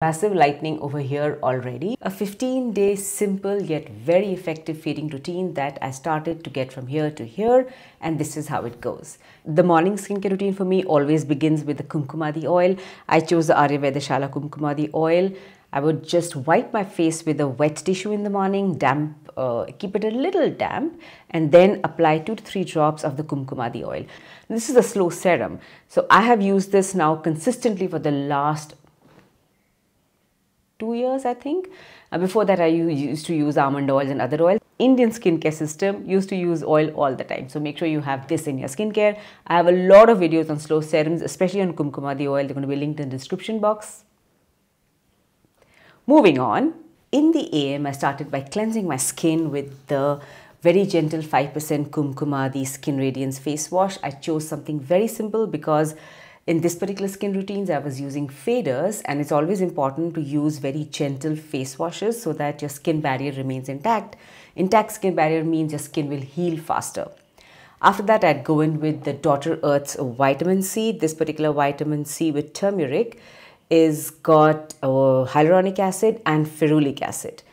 Massive lightening over here already. A 15-day simple yet very effective feeding routine that I started to get from here to here, and this is how it goes. The morning skincare routine for me always begins with the Kumkumadi oil. I chose the Aryaveda Kumkumadi oil. I would just wipe my face with a wet tissue in the morning, keep it a little damp, and then apply 2 to 3 drops of the Kumkumadi oil. This is a slow serum, so I have used this now consistently for the last 2 years, I think. Before that, I used to use almond oils and other oils. Indian skincare system used to use oil all the time. So make sure you have this in your skincare. I have a lot of videos on slow serums, especially on Kumkumadi oil. They're going to be linked in the description box. Moving on, in the AM, I started by cleansing my skin with the very gentle 5% Kumkumadi Skin Radiance Face Wash. I chose something very simple because in this particular skin routines, I was using faders, and it's always important to use very gentle face washes so that your skin barrier remains intact. Intact skin barrier means your skin will heal faster. After that, I'd go in with the Dr. Earth's vitamin C. This particular vitamin C with turmeric is got hyaluronic acid and ferulic acid.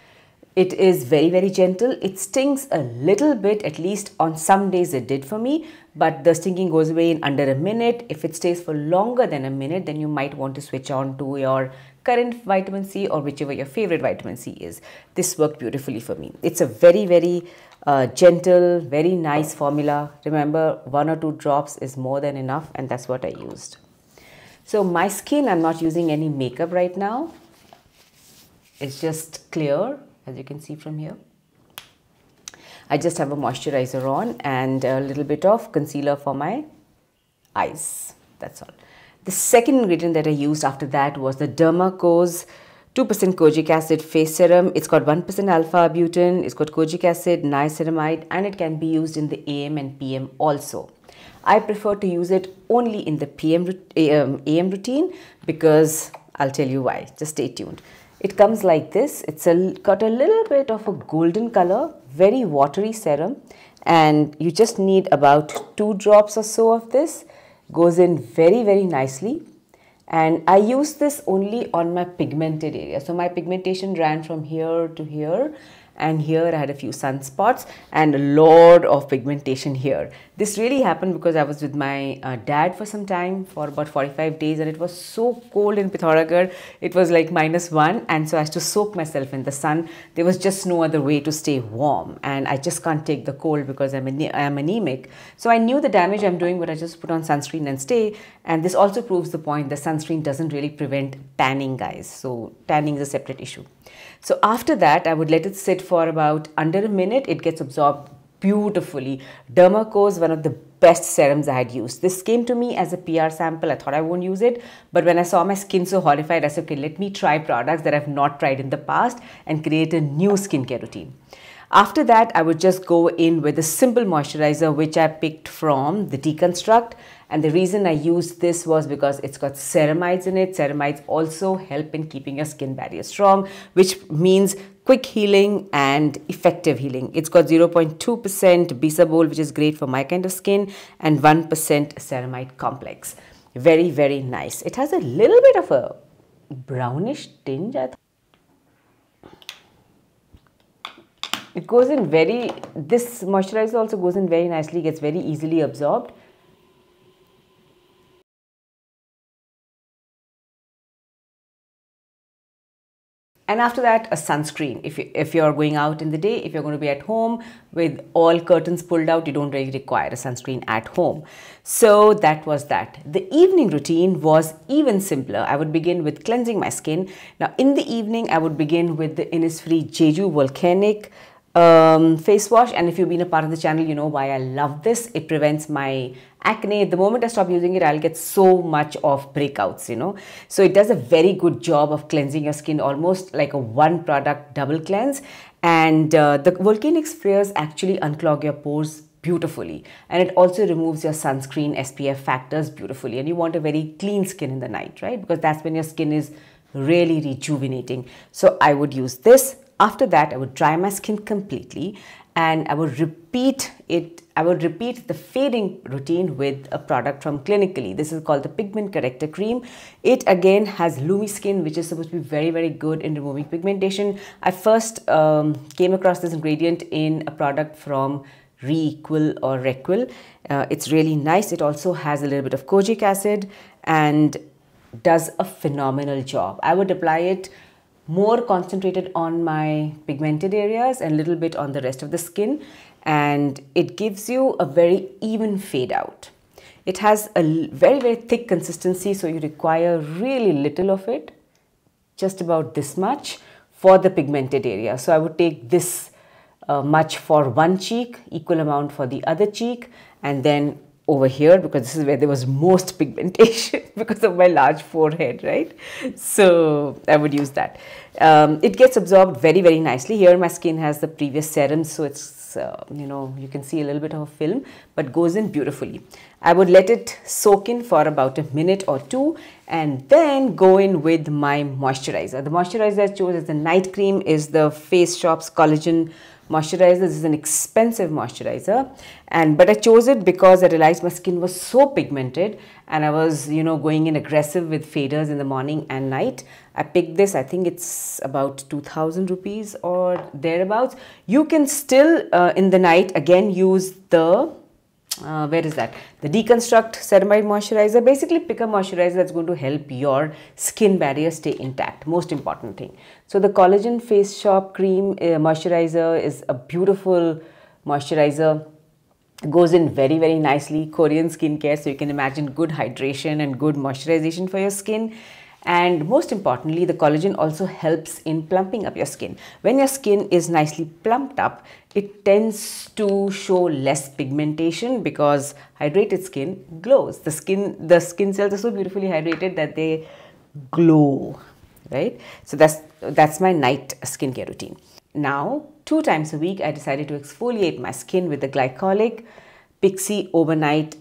It is very, very gentle. It stings a little bit, at least on some days it did for me, but the stinging goes away in under a minute. If it stays for longer than a minute, then you might want to switch on to your current vitamin C or whichever your favorite vitamin C is. This worked beautifully for me. It's a very, very gentle, very nice formula. Remember, 1 or 2 drops is more than enough, and that's what I used. So my skin, I'm not using any makeup right now. It's just clear, as you can see from here. I just have a moisturizer on and a little bit of concealer for my eyes. That's all. The second ingredient that I used after that was the Dermaco's 2% kojic acid face serum. It's got 1% alpha-butane, it's got kojic acid, niacinamide, and it can be used in the AM and PM also. I prefer to use it only in the AM routine because I'll tell you why. Just stay tuned. It comes like this. It's got a little bit of a golden color, very watery serum, and you just need about 2 drops or so of this. Goes in very, very nicely. And I use this only on my pigmented area. So my pigmentation ran from here to here, and here I had a few sunspots and a lot of pigmentation here. This really happened because I was with my dad for some time, for about 45 days, and it was so cold in Pithoragarh. It was like -1, and so I had to soak myself in the sun. There was just no other way to stay warm, and I just can't take the cold because I am anemic. So I knew the damage I'm doing, but I just put on sunscreen and stay. And this also proves the point that sunscreen doesn't really prevent tanning, guys. So tanning is a separate issue. So after that, I would let it sit for about under a minute. It gets absorbed beautifully. Dermaco's one of the best serums I had used. This came to me as a PR sample. I thought I won't use it, but when I saw my skin so horrified, I said, okay, let me try products that I've not tried in the past and create a new skincare routine. After that, I would just go in with a simple moisturizer, which I picked from the Deconstruct. And the reason I used this was because it's got ceramides in it. Ceramides also help in keeping your skin barrier strong, which means quick healing and effective healing. It's got 0.2% Bisabol, which is great for my kind of skin, and 1% ceramide complex. Very, very nice. It has a little bit of a brownish tinge, I thought. It goes in this moisturizer also goes in very nicely, gets very easily absorbed. And after that, a sunscreen. If you're going out in the day, if you're going to be at home with all curtains pulled out, you don't really require a sunscreen at home. So that was that. The evening routine was even simpler. I would begin with cleansing my skin. Now in the evening, I would begin with the Innisfree Jeju Volcanic face wash, and if you've been a part of the channel, you know why I love this. It prevents my acne. The moment I stop using it, I'll get so much of breakouts, you know. So it does a very good job of cleansing your skin, almost like a 1 product double cleanse. And the volcanic sprays actually unclog your pores beautifully, and it also removes your sunscreen SPF factors beautifully. And you want a very clean skin in the night, right? Because that's when your skin is really rejuvenating. So I would use this. After that, I would dry my skin completely, and I would repeat it. I would repeat the fading routine with a product from Clinically. This is called the Pigment Corrector Cream. It again has Lumi Skin, which is supposed to be very, very good in removing pigmentation. I first came across this ingredient in a product from Requil or Requil. It's really nice. It also has a little bit of kojic acid and does a phenomenal job. I would apply it more concentrated on my pigmented areas and a little bit on the rest of the skin, and it gives you a very even fade out. It has a very, very thick consistency, so you require really little of it, just about this much for the pigmented area. So I would take this much for one cheek, equal amount for the other cheek, and then over here, because this is where there was most pigmentation because of my large forehead, right? So I would use that. It gets absorbed very, very nicely. Here my skin has the previous serum, so it's, you know, you can see a little bit of a film, but goes in beautifully. I would let it soak in for about a minute or two and then go in with my moisturizer. The moisturizer I chose as the night cream is the Face Shop's Collagen Moisturizer. This is an expensive moisturizer, but I chose it because I realized my skin was so pigmented and I was, you know, going in aggressive with faders in the morning and night. I picked this. I think it's about 2,000 rupees or thereabouts. You can still in the night again use the where is that? The Deconstruct Ceramide Moisturizer. Basically pick a moisturizer that's going to help your skin barrier stay intact. Most important thing. So the Collagen Face Shop Cream Moisturizer is a beautiful moisturizer. Goes in very, very nicely. Korean skincare, so you can imagine good hydration and good moisturization for your skin. And most importantly, the collagen also helps in plumping up your skin. When your skin is nicely plumped up, it tends to show less pigmentation because hydrated skin glows. The skin cells are so beautifully hydrated that they glow, right? So that's my night skincare routine. Now, 2 times a week, I decided to exfoliate my skin with the Glycolic Pixi Overnight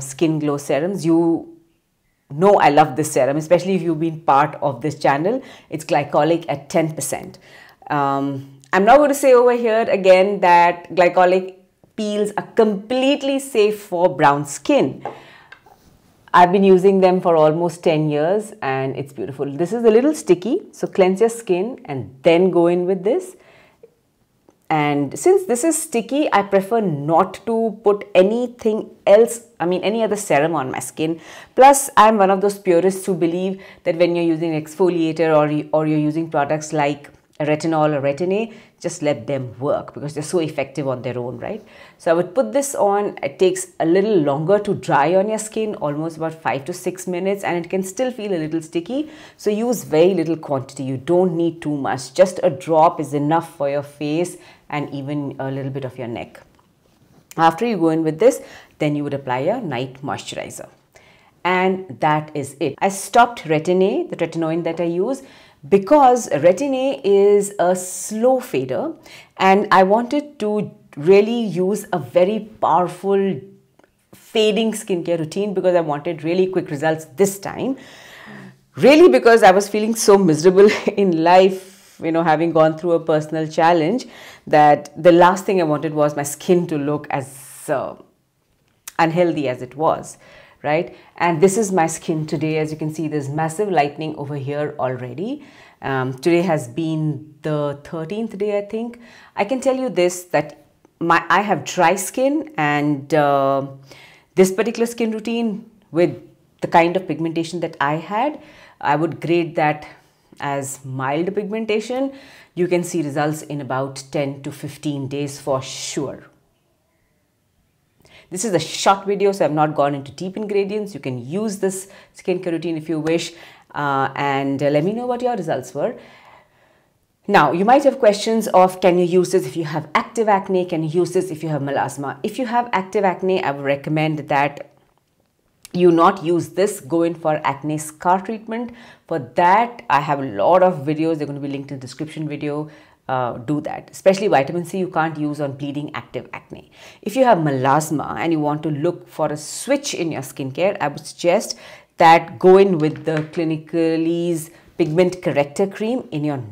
Skin Glow Serums. You know I love this serum, especially if you've been part of this channel. It's glycolic at 10%. I'm not going to say over here again that glycolic peels are completely safe for brown skin. I've been using them for almost 10 years and it's beautiful. This is a little sticky, so cleanse your skin and then go in with this. And since this is sticky, I prefer not to put anything else, any other serum on my skin. Plus, I'm one of those purists who believe that when you're using an exfoliator or you're using products like retinol or Retin-A, just let them work because they're so effective on their own, right? So I would put this on. It takes a little longer to dry on your skin, almost about 5 to 6 minutes, and it can still feel a little sticky. So use very little quantity. You don't need too much. Just a drop is enough for your face and even a little bit of your neck. After you go in with this, then you would apply a night moisturizer. And that is it. I stopped Retin-A, the retinoid that I use, because Retin-A is a slow fader and I wanted to really use a very powerful fading skincare routine because I wanted really quick results this time. Really because I was feeling so miserable in life, having gone through a personal challenge, that the last thing I wanted was my skin to look as unhealthy as it was. Right? And this is my skin today. As you can see, there's massive lightening over here already. Today has been the 13th day, I think. I can tell you this, that I have dry skin, and this particular skin routine with the kind of pigmentation that I had, I would grade that as mild pigmentation. You can see results in about 10 to 15 days for sure. This is a short video, so I've not gone into deep ingredients. You can use this skincare routine if you wish, and let me know what your results were. Now, you might have questions of, can you use this if you have active acne? Can you use this if you have melasma? If you have active acne, I would recommend that you not use this. Go in for acne scar treatment. For that, I have a lot of videos. They're going to be linked in the description video. Do that. Especially vitamin C you can't use on bleeding active acne. If you have melasma and you want to look for a switch in your skincare, I would suggest that go in with the Clinically's Pigment Corrector Cream in your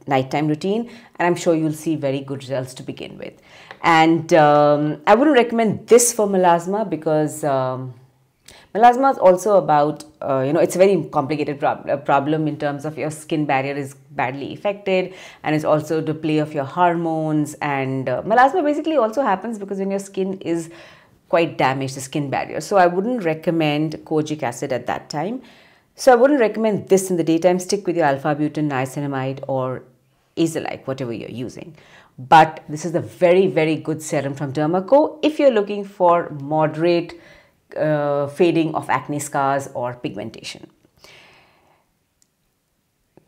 nighttime routine, and I'm sure you'll see very good results to begin with. And I wouldn't recommend this for melasma because melasma is also about, it's a very complicated problem in terms of your skin barrier is badly affected, and it's also the play of your hormones. And melasma basically also happens because when your skin is quite damaged, the skin barrier. So I wouldn't recommend kojic acid at that time. So I wouldn't recommend this in the daytime. Stick with your alpha-butin, niacinamide, or Azalike, whatever you're using. But this is the very, very good serum from Dermaco if you're looking for moderate fading of acne scars or pigmentation.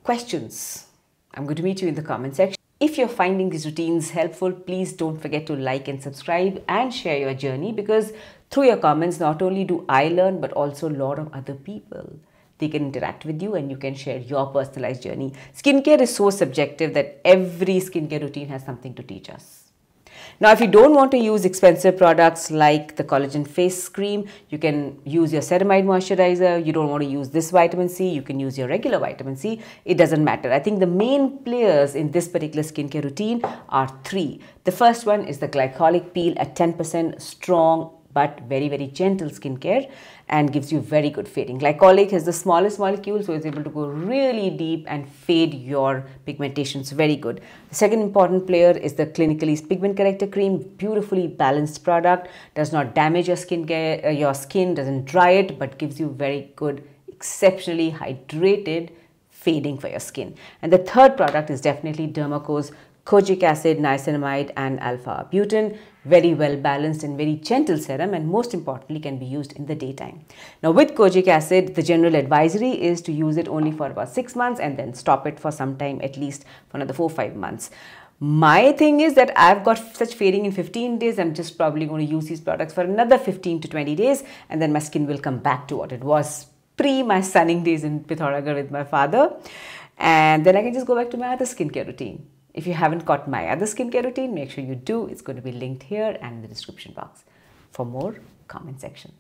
Questions? I'm going to meet you in the comment section. If you're finding these routines helpful, please don't forget to like and subscribe and share your journey, because through your comments, not only do I learn, but also a lot of other people. They can interact with you and you can share your personalized journey. Skincare is so subjective that every skincare routine has something to teach us. Now, if you don't want to use expensive products like the collagen face cream, you can use your ceramide moisturizer. You don't want to use this vitamin C, you can use your regular vitamin C. It doesn't matter. I think the main players in this particular skincare routine are three. The first one is the glycolic peel at 10%, strong but very, very gentle skincare, and gives you very good fading. Glycolic is the smallest molecule, so it's able to go really deep and fade your pigmentations very good. The second important player is the Clinically Pigment Corrector Cream. Beautifully balanced product, does not damage your skin, doesn't dry it, but gives you very good, exceptionally hydrated fading for your skin. And the third product is definitely Dermaco's kojic acid, niacinamide, and alpha-butin. Very well balanced and very gentle serum, and most importantly can be used in the daytime. Now with kojic acid, the general advisory is to use it only for about 6 months and then stop it for some time, at least for another 4-5 months. My thing is that I've got such fading in 15 days, I'm just probably going to use these products for another 15 to 20 days, and then my skin will come back to what it was pre my sunning days in Pithoragarh with my father, and then I can just go back to my other skincare routine. If you haven't got my other skincare routine, make sure you do. It's going to be linked here and in the description box. For more, comment section.